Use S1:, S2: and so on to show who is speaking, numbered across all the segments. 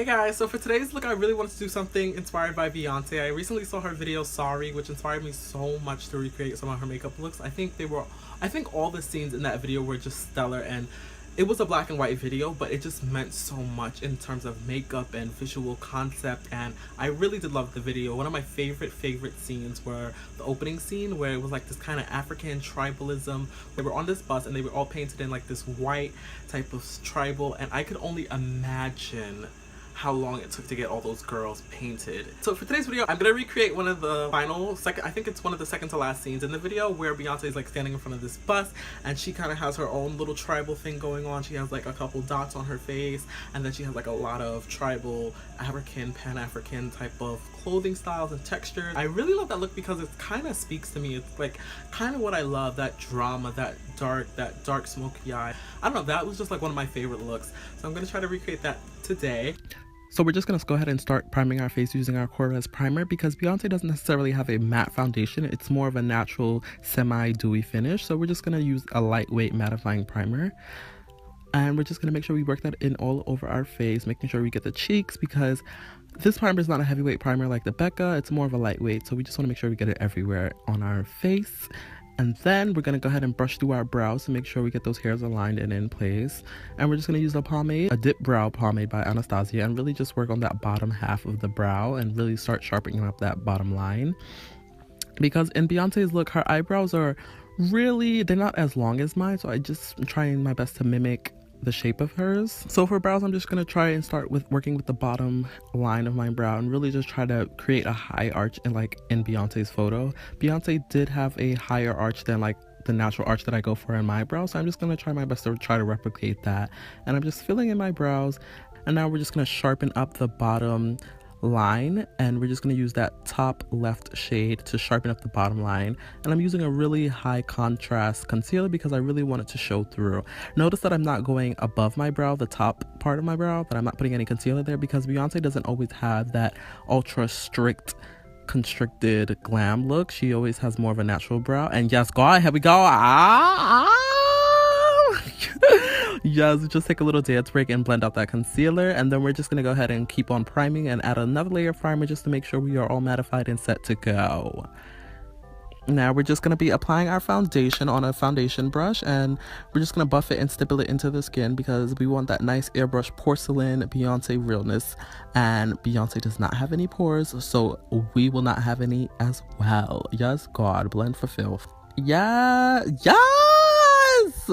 S1: Hey guys, so for today's look I really wanted to do something inspired by Beyonce. I recently saw her video Sorry, which inspired me so much to recreate some of her makeup looks. I think all the scenes in that video were just stellar, and it was a black and white video, but it just meant so much in terms of makeup and visual concept, and I really did love the video. One of my favorite scenes were the opening scene where it was like this kind of African tribalism. They were on this bus and they were all painted in like this white type of tribal, and I could only imagine how long it took to get all those girls painted. So for today's video, I'm gonna recreate one of the I think it's one of the second to last scenes in the video where Beyonce is like standing in front of this bus and she kind of has her own little tribal thing going on. She has like a couple dots on her face, and then she has like a lot of tribal African, Pan-African type of clothing styles and textures. I really love that look because it kind of speaks to me. It's like kind of what I love, that drama, that dark smoky eye. I don't know, that was just like one of my favorite looks. So I'm gonna try to recreate that today. So we're just going to go ahead and start priming our face using our Corvez primer because Beyonce doesn't necessarily have a matte foundation. It's more of a natural semi-dewy finish. So we're just going to use a lightweight mattifying primer. And we're just going to make sure we work that in all over our face, making sure we get the cheeks, because this primer is not a heavyweight primer like the Becca. It's more of a lightweight. So we just want to make sure we get it everywhere on our face. And then we're going to go ahead and brush through our brows to make sure we get those hairs aligned and in place. And we're just going to use a pomade, a dip brow pomade by Anastasia, and really just work on that bottom half of the brow and really start sharpening up that bottom line. Because in Beyonce's look, her eyebrows are really, they're not as long as mine. So I just am trying my best to mimic the shape of hers. So for brows, I'm just going to try and start with working with the bottom line of my brow and really just try to create a high arch in Beyonce's photo. Beyonce did have a higher arch than like the natural arch that I go for in my brow, so I'm just going to try my best to try to replicate that. And I'm just filling in my brows, and now we're just going to sharpen up the bottom line, and we're just going to use that top left shade to sharpen up the bottom line. And I'm using a really high contrast concealer because I really want it to show through. Notice that I'm not going above my brow, the top part of my brow, that I'm not putting any concealer there, because Beyonce doesn't always have that ultra strict constricted glam look. She always has more of a natural brow. And yes, God, here we go. Yes, just take a little dance break and blend out that concealer, and then we're just going to go ahead and keep on priming and add another layer of primer just to make sure we are all mattified and set to go. Now we're just going to be applying our foundation on a foundation brush, and we're just going to buff it and stipple it into the skin because we want that nice airbrush porcelain Beyonce realness, and Beyonce does not have any pores, so we will not have any as well. Yes, God, blend for filth. Yeah, yes!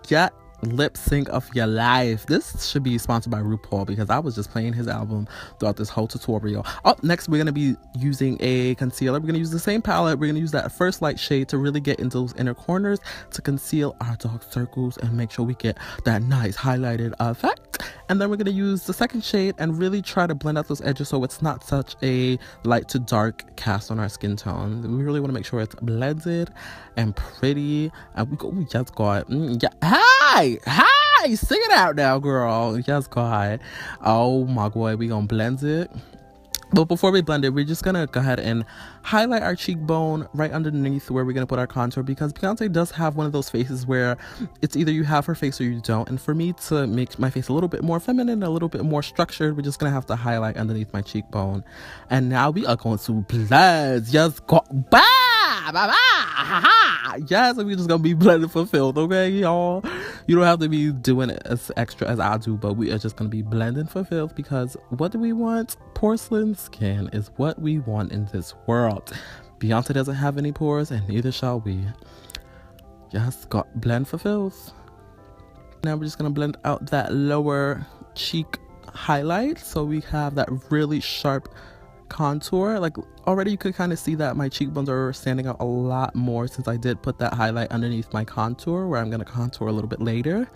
S1: Yeah. Lip sync of your life. This should be sponsored by RuPaul because I was just playing his album throughout this whole tutorial. Up next, we're going to be using a concealer. We're going to use the same palette. We're going to use that first light shade to really get into those inner corners to conceal our dark circles and make sure we get that nice highlighted effect. And then we're going to use the second shade and really try to blend out those edges so it's not such a light to dark cast on our skin tone. We really want to make sure it's blended and pretty. And we go, yes, God. Yeah. Hi, sing it out now, girl. Yes, God. Oh my God, we gonna blend it. But before we blend it, we're just gonna go ahead and highlight our cheekbone right underneath where we're gonna put our contour, because Beyonce does have one of those faces where it's either you have her face or you don't. And for me to make my face a little bit more feminine, a little bit more structured, we're just gonna have to highlight underneath my cheekbone. And now we are going to blend. Yes, go. Bah! Bah, bah, ha, ha. Yes, we're just gonna be blended for filth, okay, y'all? You don't have to be doing it as extra as I do, but we are just gonna be blending for filth because what do we want? Porcelain skin is what we want in this world. Beyonce doesn't have any pores, and neither shall we. Just got blend for filth. Now we're just gonna blend out that lower cheek highlight so we have that really sharp contour. Like already you could kind of see that my cheekbones are standing out a lot more since I did put that highlight underneath my contour, where I'm going to contour a little bit later.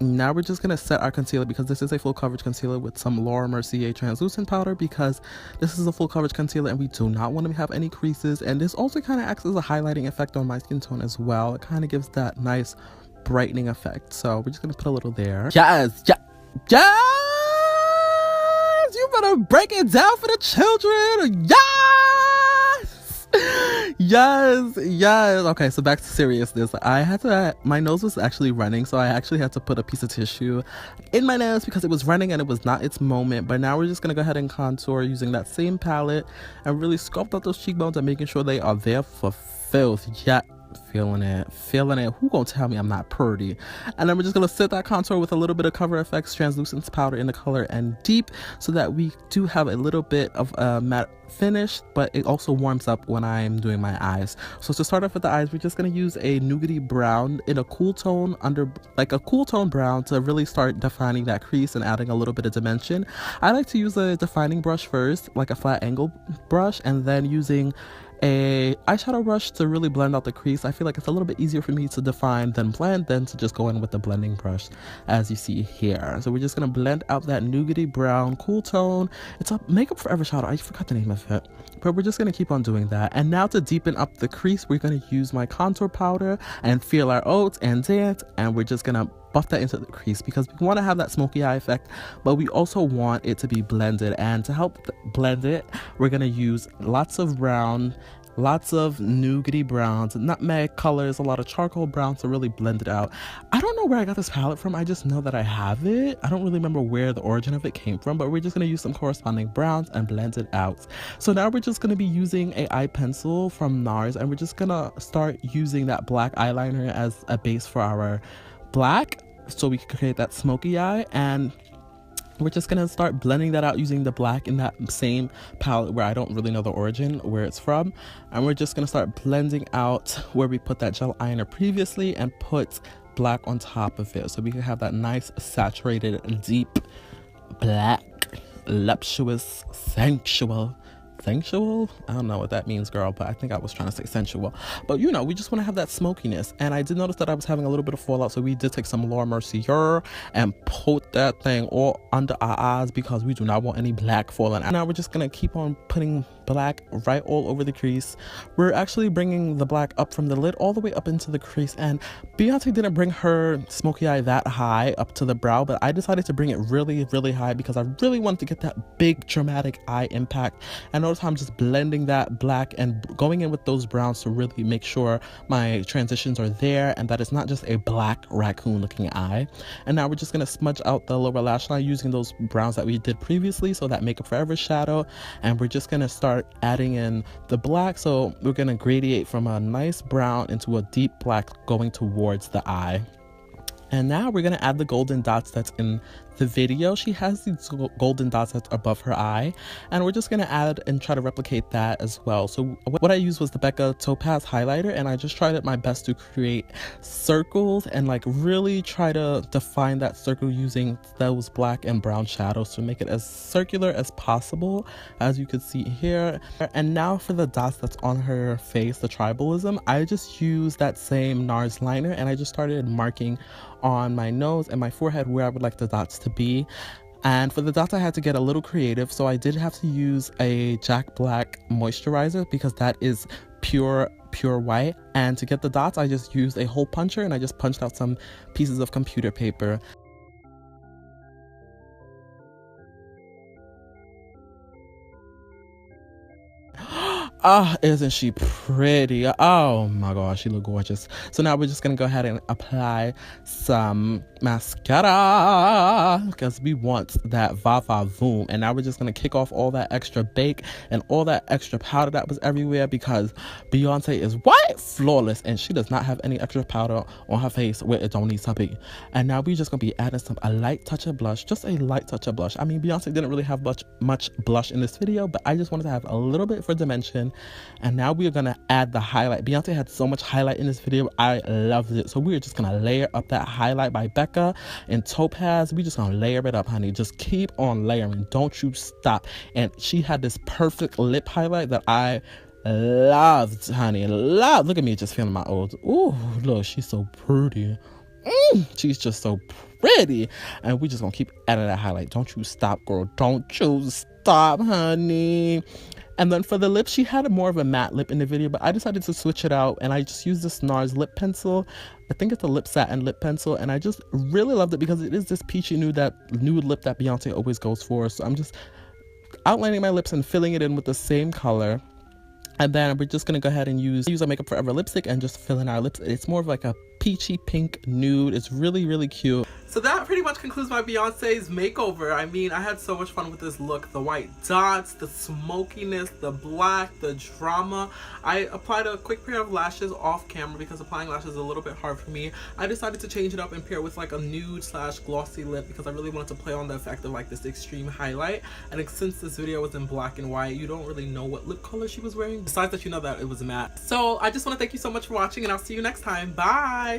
S1: Now we're just going to set our concealer because this is a full coverage concealer with some Laura Mercier translucent powder, because this is a full coverage concealer and we do not want to have any creases. And this also kind of acts as a highlighting effect on my skin tone as well. It kind of gives that nice brightening effect. So we're just going to put a little there. Yes, you better break it down for the children. Yes, Yes, yes. Okay, so back to seriousness. My nose was actually running, so I actually had to put a piece of tissue in my nose because it was running and it was not its moment. But now we're just gonna go ahead and contour using that same palette and really sculpt out those cheekbones and making sure they are there for filth. Yeah, feeling it, feeling it. Who gonna tell me I'm not pretty? And then we're just gonna set that contour with a little bit of Cover FX translucence powder in the color and deep, so that we do have a little bit of a matte finish, but it also warms up when I'm doing my eyes. So to start off with the eyes, we're just gonna use a nougaty brown in a cool tone, like a cool tone brown, to really start defining that crease and adding a little bit of dimension. I like to use a defining brush first, like a flat angle brush, and then using a eyeshadow brush to really blend out the crease. I feel like it's a little bit easier for me to define than blend than to just go in with the blending brush, as you see here. So we're just gonna blend out that nougaty brown cool tone. It's a Makeup Forever shadow, I forgot the name of it, but we're just gonna keep on doing that. And now to deepen up the crease, we're gonna use my contour powder and Feel Our Oats and Dance, and we're just gonna buff that into the crease because we want to have that smoky eye effect, but we also want it to be blended. And to help blend it, we're going to use lots of brown, lots of nougaty browns, nutmeg colors, a lot of charcoal brown to really blend it out. I don't know where I got this palette from. I just know that I have it. I don't really remember where the origin of it came from, but we're just going to use some corresponding browns and blend it out. So now we're just going to be using a eye pencil from NARS, and we're just going to start using that black eyeliner as a base for our black, so we can create that smoky eye. And we're just gonna start blending that out using the black in that same palette where I don't really know the origin where it's from. And we're just gonna start blending out where we put that gel eyeliner previously and put black on top of it, so we can have that nice saturated deep black, voluptuous, sensual, I don't know what that means, girl, but I think I was trying to say sensual. But you know, we just want to have that smokiness. And I did notice that I was having a little bit of fallout, so we did take some Laura Mercier and put that thing all under our eyes because we do not want any black falling out. Now we're just gonna keep on putting black right all over the crease. We're actually bringing the black up from the lid all the way up into the crease, and Beyonce didn't bring her smoky eye that high up to the brow, but I decided to bring it really, really high because I really wanted to get that big dramatic eye impact. And notice how I'm just blending that black and going in with those browns to really make sure my transitions are there and that it's not just a black raccoon looking eye. And now we're just going to smudge out the lower lash line using those browns that we did previously, so that Makeup Forever shadow. And we're just going to start adding in the black, so we're going to gradate from a nice brown into a deep black going towards the eye. And now we're going to add the golden dots that's in the video. She has these golden dots that's above her eye, and we're just going to add and try to replicate that as well. So what I used was the Becca Topaz highlighter, and I just tried at my best to create circles and like really try to define that circle using those black and brown shadows to make it as circular as possible, as you can see here. And now for the dots that's on her face, the tribalism, I just used that same NARS liner and I just started marking on my nose and my forehead where I would like the dots to be. And for the dots I had to get a little creative, so I did have to use a Jack Black moisturizer because that is pure white. And to get the dots I just used a hole puncher and I just punched out some pieces of computer paper. Oh, isn't she pretty? Oh my gosh, she look gorgeous. So now we're just gonna go ahead and apply some mascara because we want that va-va voom. And now we're just gonna kick off all that extra bake and all that extra powder that was everywhere because Beyonce is white flawless and she does not have any extra powder on her face where it don't need to be. And now we're just gonna be adding a light touch of blush, just a light touch of blush. I mean, Beyonce didn't really have much blush in this video, but I just wanted to have a little bit for dimension. And now we are gonna add the highlight. Beyonce had so much highlight in this video, I loved it. So we're just gonna layer up that highlight by Becca and Topaz. We just gonna layer it up, honey. Just keep on layering, don't you stop. And she had this perfect lip highlight that I loved, honey. Love. Look at me just feeling my old. Ooh, look, she's so pretty. She's just so pretty. And we just gonna keep adding that highlight. Don't you stop, girl. Don't you stop, honey. And then for the lips, she had more of a matte lip in the video, but I decided to switch it out and I just used this NARS lip pencil. I think it's a lip satin lip pencil, and I just really loved it because it is this peachy nude lip that Beyonce always goes for. So I'm just outlining my lips and filling it in with the same color. And then we're just gonna go ahead and use our Makeup Forever lipstick and just fill in our lips. It's more of like a peachy pink nude. It's really, really cute. So that pretty much concludes my Beyonce's makeover. I mean, I had so much fun with this look. The white dots, the smokiness, the black, the drama. I applied a quick pair of lashes off camera because applying lashes is a little bit hard for me. I decided to change it up and pair it with like a nude slash glossy lip because I really wanted to play on the effect of like this extreme highlight. And since this video was in black and white, you don't really know what lip color she was wearing, besides that you know that it was matte. So I just want to thank you so much for watching, and I'll see you next time. Bye!